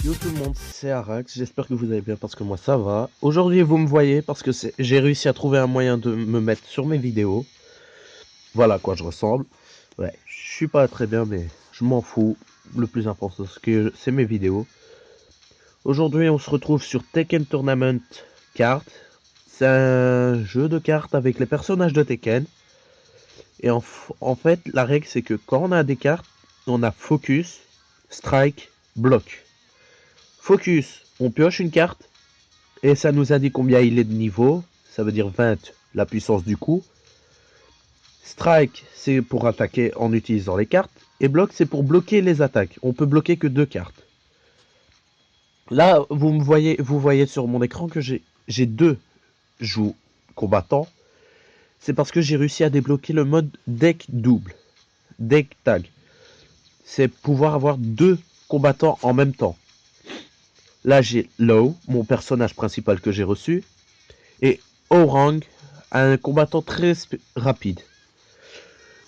Yo tout le monde, c'est Arax, j'espère que vous allez bien parce que moi ça va. Aujourd'hui vous me voyez parce que j'ai réussi à trouver un moyen de me mettre sur mes vidéos. Voilà à quoi je ressemble. Ouais, je suis pas très bien mais je m'en fous. Le plus important c'est mes vidéos. Aujourd'hui on se retrouve sur Tekken Tournament Cards. C'est un jeu de cartes avec les personnages de Tekken. Et en fait la règle c'est que quand on a des cartes, on a Focus, Strike, Block. Focus, on pioche une carte et ça nous indique combien il est de niveau. Ça veut dire 20, la puissance du coup. Strike, c'est pour attaquer en utilisant les cartes. Et bloc, c'est pour bloquer les attaques. On peut bloquer que 2 cartes. Là, vous voyez sur mon écran que j'ai 2 joues combattants. C'est parce que j'ai réussi à débloquer le mode deck double. Deck tag. C'est pouvoir avoir 2 combattants en même temps. Là, j'ai Low, mon personnage principal que j'ai reçu, et Orang, un combattant très rapide.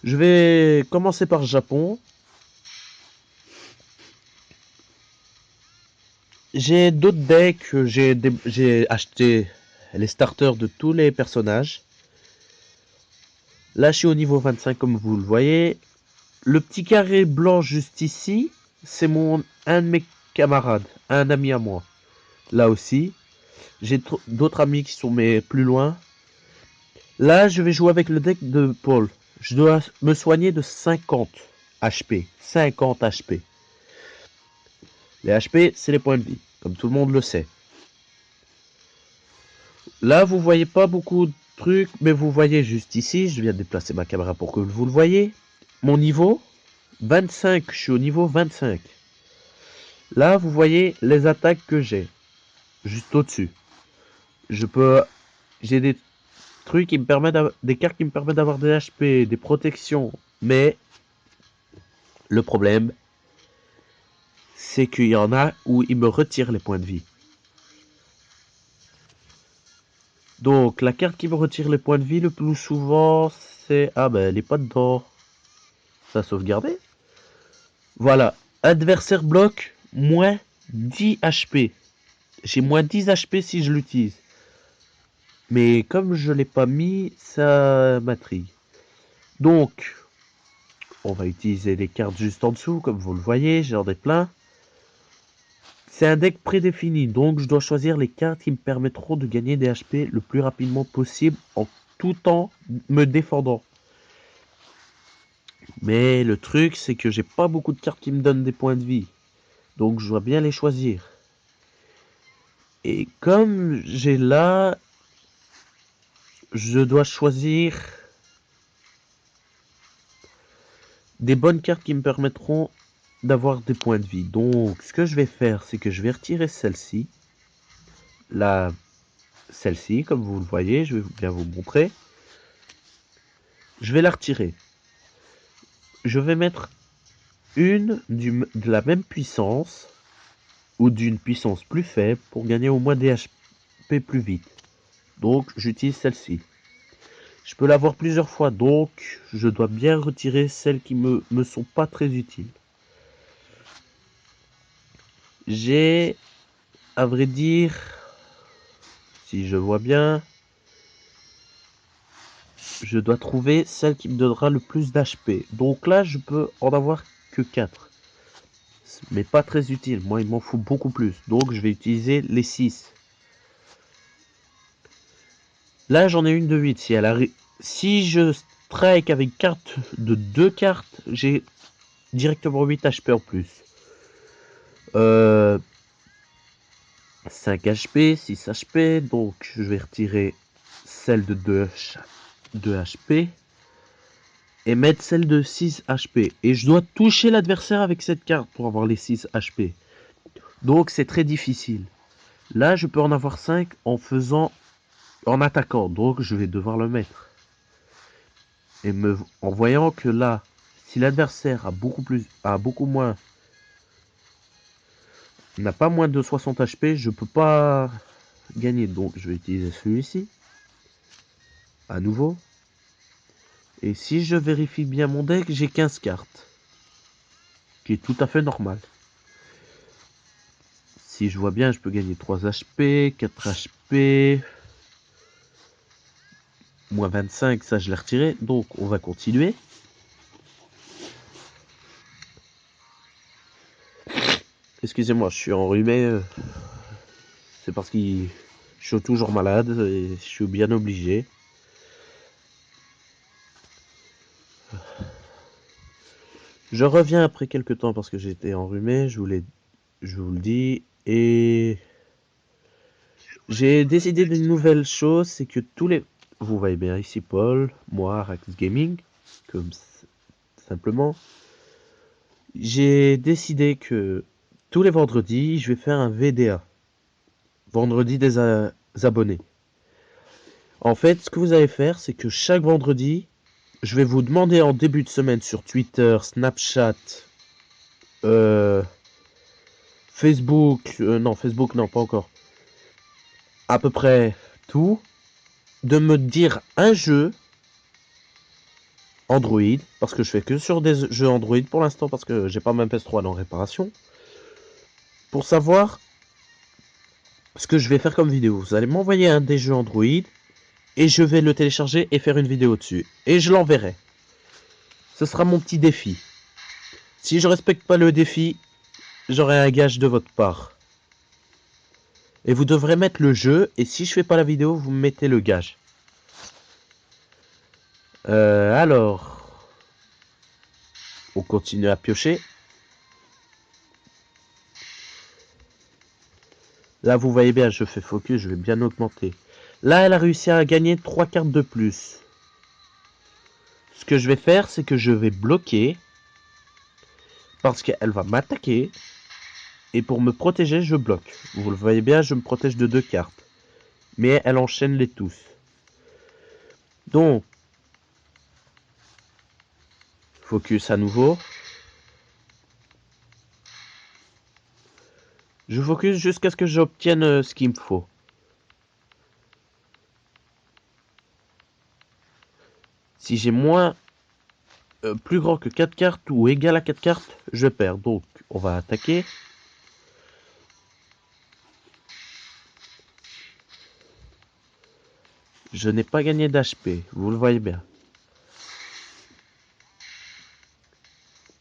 Je vais commencer par Japon. J'ai d'autres decks, j'ai acheté les starters de tous les personnages. Là, je suis au niveau 25 comme vous le voyez. Le petit carré blanc juste ici, c'est un de mes camarades, un ami à moi. Là aussi, j'ai d'autres amis qui sont plus loin. Là, je vais jouer avec le deck de Paul. Je dois me soigner de 50 HP. 50 HP. Les HP, c'est les points de vie, comme tout le monde le sait. Là, vous voyez pas beaucoup de trucs, mais vous voyez juste ici, je viens de déplacer ma caméra pour que vous le voyez. Mon niveau, 25, je suis au niveau 25. Là, vous voyez les attaques que j'ai, juste au-dessus. J'ai des trucs qui me permettent des cartes qui me permettent d'avoir des HP, des protections, mais le problème, c'est qu'il y en a où il me retire les points de vie. Donc, la carte qui me retire les points de vie le plus souvent, c'est... Ah ben, elle n'est pas dedans. Ça a sauvegardé. Voilà. Adversaire bloc, moins 10 HP. J'ai moins 10 HP si je l'utilise. Mais comme je l'ai pas mis, ça m'intrigue. Donc, on va utiliser les cartes juste en dessous, comme vous le voyez, j'en ai plein. C'est un deck prédéfini, donc je dois choisir les cartes qui me permettront de gagner des HP le plus rapidement possible en tout temps me défendant. Mais le truc, c'est que j'ai pas beaucoup de cartes qui me donnent des points de vie. Donc je dois bien les choisir. Et comme j'ai là, je dois choisir des bonnes cartes qui me permettront d'avoir des points de vie. Donc ce que je vais faire, c'est que je vais retirer celle-ci. Celle-ci, comme vous le voyez, je vais bien vous montrer. Je vais la retirer. Je vais mettre une de la même puissance ou d'une puissance plus faible pour gagner au moins des HP plus vite. Donc j'utilise celle-ci. Je peux l'avoir plusieurs fois, donc je dois bien retirer celles qui me sont pas très utiles. J'ai, à vrai dire, si je vois bien, je dois trouver celle qui me donnera le plus d'HP. Donc là, je peux en avoir que 4. Mais pas très utile. Moi, il m'en faut beaucoup plus. Donc, je vais utiliser les 6. Là, j'en ai une de 8. Si je strike avec carte de 2 cartes, j'ai directement 8 HP en plus. 5 HP, 6 HP. Donc, je vais retirer celle de 2 HP. Et mettre celle de 6 HP. Et je dois toucher l'adversaire avec cette carte pour avoir les 6 HP. Donc c'est très difficile. Là je peux en avoir 5 en attaquant. Donc je vais devoir le mettre. Et en voyant que là, si l'adversaire n'a pas moins de 60 HP, je peux pas gagner. Donc je vais utiliser celui-ci. À nouveau. Et si je vérifie bien mon deck, j'ai 15 cartes. Qui est tout à fait normal. Si je vois bien, je peux gagner 3 HP, 4 HP... Moins 25, ça je l'ai retiré. Donc on va continuer. Excusez-moi, je suis enrhumé. C'est parce que je suis toujours malade et je suis bien obligé. Je reviens après quelques temps parce que j'ai été enrhumé, je vous le dis. Et j'ai décidé d'une nouvelle chose, c'est que tous les... Vous voyez bien ici Paul, moi, Rax Gaming, comme simplement. J'ai décidé que tous les vendredis, je vais faire un VDA. Vendredi des abonnés. En fait, ce que vous allez faire, c'est que chaque vendredi, je vais vous demander en début de semaine sur Twitter, Snapchat, Facebook, non, Facebook, non, pas encore. À peu près tout, de me dire un jeu Android, parce que je fais que sur des jeux Android pour l'instant, parce que j'ai pas ma PS3 en réparation, pour savoir ce que je vais faire comme vidéo. Vous allez m'envoyer un des jeux Android, et je vais le télécharger et faire une vidéo dessus. Et je l'enverrai. Ce sera mon petit défi. Si je respecte pas le défi, j'aurai un gage de votre part. Et vous devrez mettre le jeu, et si je fais pas la vidéo, vous mettez le gage. Alors, on continue à piocher. Là, vous voyez bien, je fais focus, je vais bien augmenter. Là, elle a réussi à gagner 3 cartes de plus. Ce que je vais faire, c'est que je vais bloquer. Parce qu'elle va m'attaquer. Et pour me protéger, je bloque. Vous le voyez bien, je me protège de 2 cartes. Mais elle enchaîne les tous. Donc, focus à nouveau. Je focus jusqu'à ce que j'obtienne ce qu'il me faut. Si j'ai plus grand que 4 cartes ou égal à 4 cartes, je perds. Donc, on va attaquer. Je n'ai pas gagné d'HP, vous le voyez bien.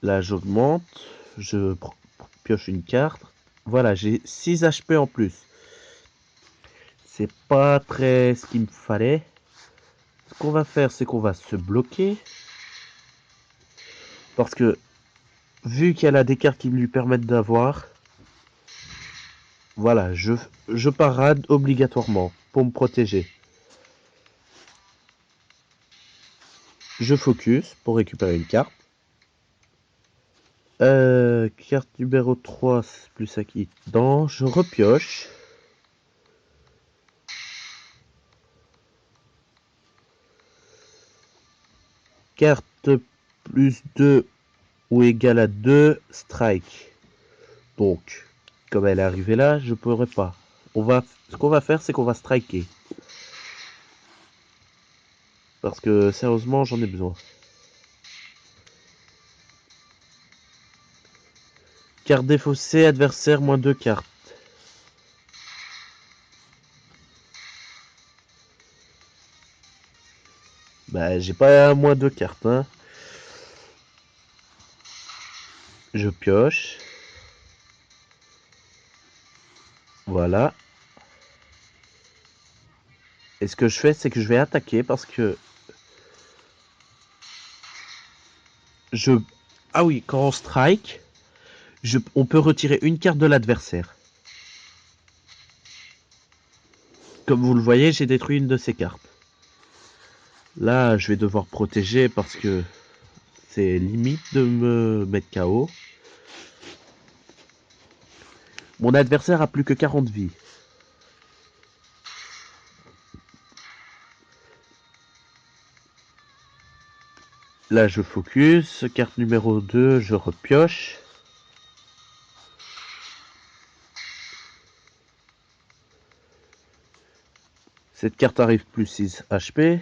Là, j'augmente. Je pioche une carte. Voilà, j'ai 6 HP en plus. C'est pas très ce qu'il me fallait. Ce qu'on va faire, c'est qu'on va se bloquer. Parce que, vu qu'elle a des cartes qui lui permettent d'avoir... Voilà, je parade obligatoirement pour me protéger. Je focus pour récupérer une carte. Carte numéro 3 plus acquittant. Je repioche. Carte plus 2 ou égale à 2, strike. Donc, comme elle est arrivée là, je pourrais pas. Ce qu'on va faire, c'est qu'on va striker. Parce que, sérieusement, j'en ai besoin. Carte défaussée, adversaire, moins 2 cartes. Bah, j'ai pas moins 2 cartes, hein. Je pioche. Voilà. Et ce que je fais, c'est que je vais attaquer parce que... Ah oui, quand on strike, on peut retirer une carte de l'adversaire. Comme vous le voyez, j'ai détruit une de ces cartes. Là, je vais devoir protéger parce que c'est limite de me mettre KO. Mon adversaire a plus que 40 vies. Là, je focus. Carte numéro 2, je repioche. Cette carte arrive plus 6 HP.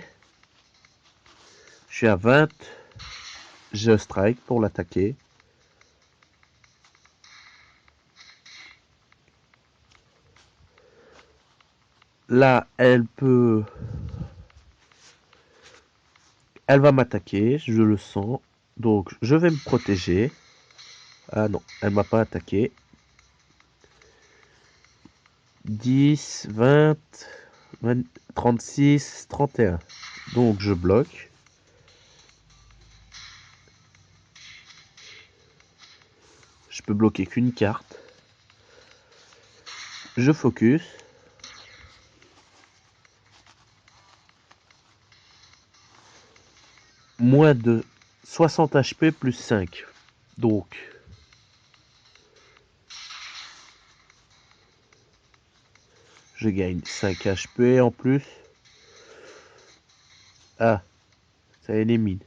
Je suis à 20. Je strike pour l'attaquer. Là, elle va m'attaquer, je le sens. Donc, je vais me protéger. Ah non, elle m'a pas attaqué. 10, 20, 36, 31. Donc, je bloque. Je peux bloquer qu'une carte. Je focus. Moins de 60 HP plus 5. Donc, je gagne 5 HP en plus. Ah, ça élimine.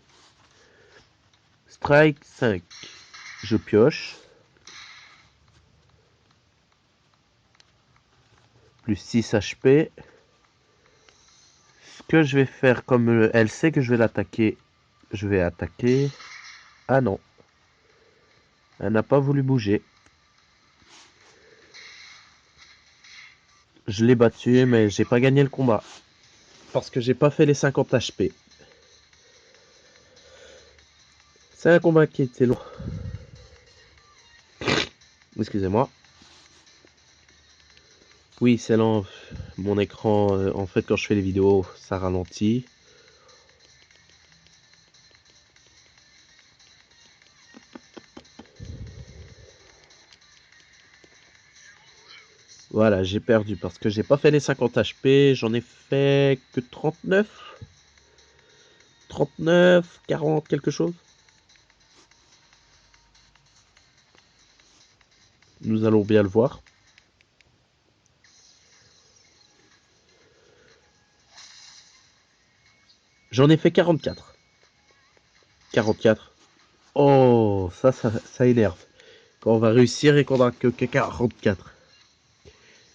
Strike 5. Je pioche. Plus 6 HP. Ce que je vais faire, comme elle sait que je vais l'attaquer, je vais attaquer. Ah non. Elle n'a pas voulu bouger. Je l'ai battu, mais j'ai pas gagné le combat. Parce que j'ai pas fait les 50 HP. C'est un combat qui était long. Excusez-moi. Oui, c'est lent. Mon écran, en fait, quand je fais les vidéos, ça ralentit. Voilà, j'ai perdu parce que j'ai pas fait les 50 HP. J'en ai fait que 39. 39, 40, quelque chose. Nous allons bien le voir. J'en ai fait 44. 44. Oh, ça énerve. Quand on va réussir et qu'on a que 44.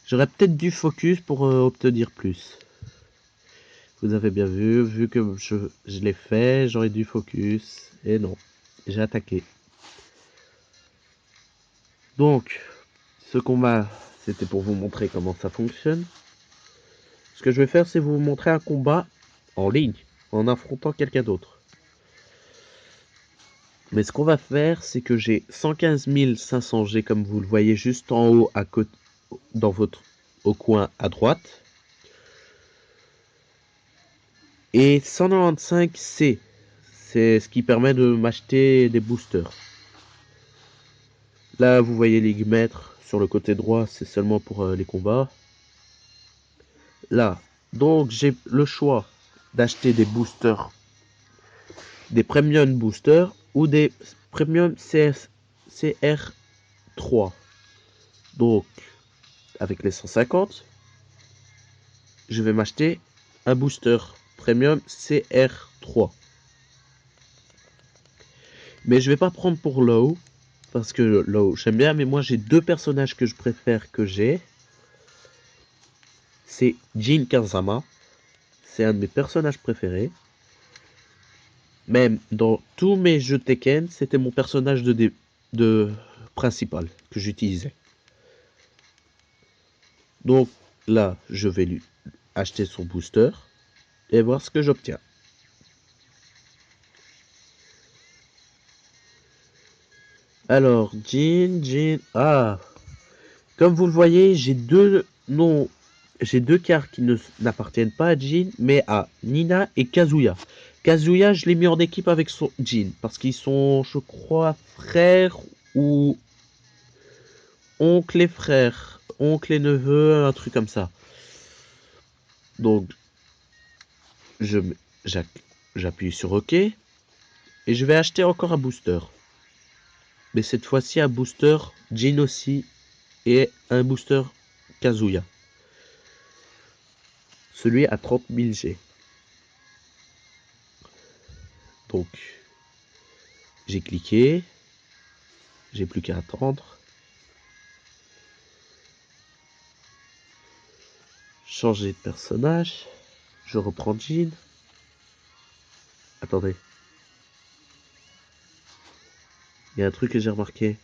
J'aurais peut-être dû focus pour obtenir plus. Vous avez bien vu que je l'ai fait, j'aurais dû focus. Et non, j'ai attaqué. Donc, ce combat, c'était pour vous montrer comment ça fonctionne. Ce que je vais faire, c'est vous montrer un combat en ligne, en affrontant quelqu'un d'autre. Mais ce qu'on va faire, c'est que j'ai 115 500 G, comme vous le voyez juste en haut, à côté, au coin à droite. Et 195 C, c'est ce qui permet de m'acheter des boosters. Là, vous voyez les mètres sur le côté droit, c'est seulement pour les combats. Là, donc j'ai le choix d'acheter des boosters, des premium boosters ou des premium CR3. Donc, avec les 150, je vais m'acheter un booster premium CR3. Mais je vais pas prendre pour low, parce que low j'aime bien, mais moi j'ai deux personnages que je préfère que j'ai. C'est Jin Kazama, c'est un de mes personnages préférés. Même dans tous mes jeux Tekken, c'était mon personnage de principal que j'utilisais. Donc là, je vais lui acheter son booster et voir ce que j'obtiens. Alors, Jin. Ah, comme vous le voyez, j'ai deux noms. J'ai deux cartes qui n'appartiennent pas à Jin, mais à Nina et Kazuya. Kazuya, je l'ai mis en équipe avec son Jin, parce qu'ils sont, je crois, frères ou oncle et frère, oncle et neveu, un truc comme ça. Donc, j'appuie sur OK et je vais acheter encore un booster. Mais cette fois-ci un booster Jin aussi et un booster Kazuya. Celui à 30 000 G. Donc, j'ai cliqué. J'ai plus qu'à attendre. Changer de personnage. Je reprends Jin. Attendez. Il y a un truc que j'ai remarqué.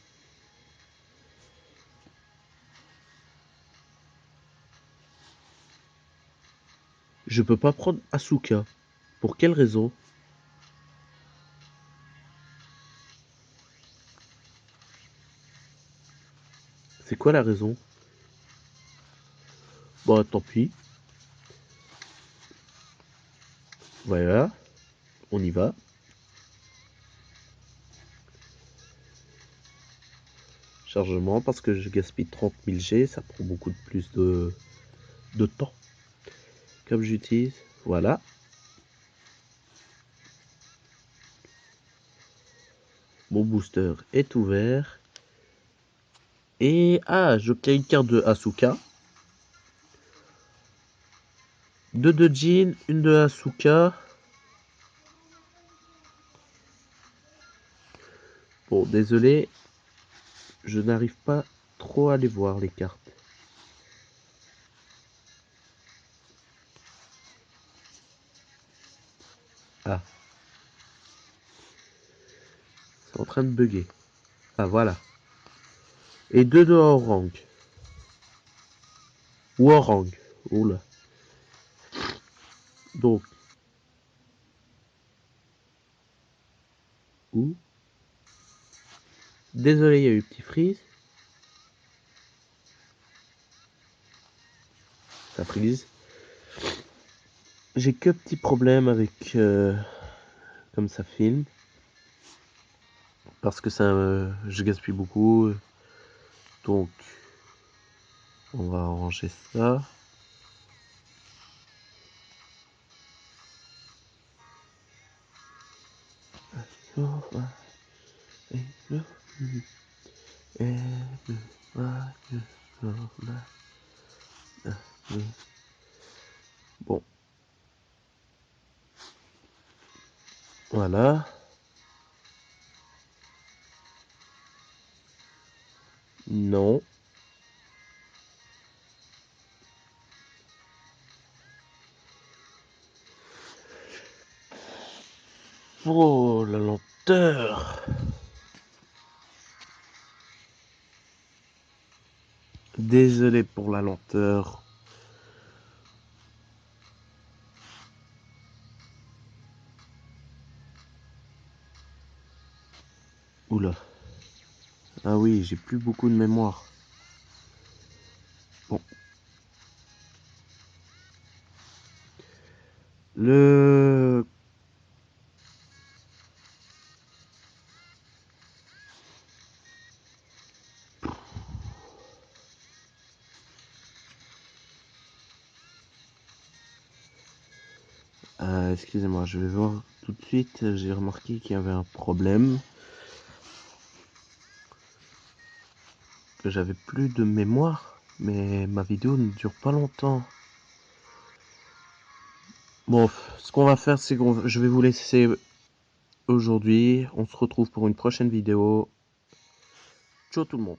Je peux pas prendre Asuka. Pour quelle raison? C'est quoi la raison? Bon, tant pis. Voilà. On y va. Chargement, parce que je gaspille 30 000 G, ça prend beaucoup de plus de temps. Comme j'utilise, voilà. Mon booster est ouvert. Et j'obtiens une carte de Asuka. 2 de Jin, une de Asuka. Bon, désolé, je n'arrive pas trop à les voir les cartes. Ah. C'est en train de bugger. Ah, voilà. Et 2 de Orang. Ou Orang. Oula. Donc. Où? Désolé, il y a eu petit freeze. Ça freeze. J'ai que petit problème avec comme ça filme. Parce que ça, je gaspille beaucoup. Donc, on va arranger ça. Bon. Voilà. Non. Oh, la lenteur. Désolé pour la lenteur. Oula. Ah oui, j'ai plus beaucoup de mémoire. Bon. Le... excusez-moi, je vais voir tout de suite. J'ai remarqué qu'il y avait un problème. Que j'avais plus de mémoire. Mais ma vidéo ne dure pas longtemps. Bon, ce qu'on va faire, c'est que je vais vous laisser aujourd'hui. On se retrouve pour une prochaine vidéo. Ciao tout le monde.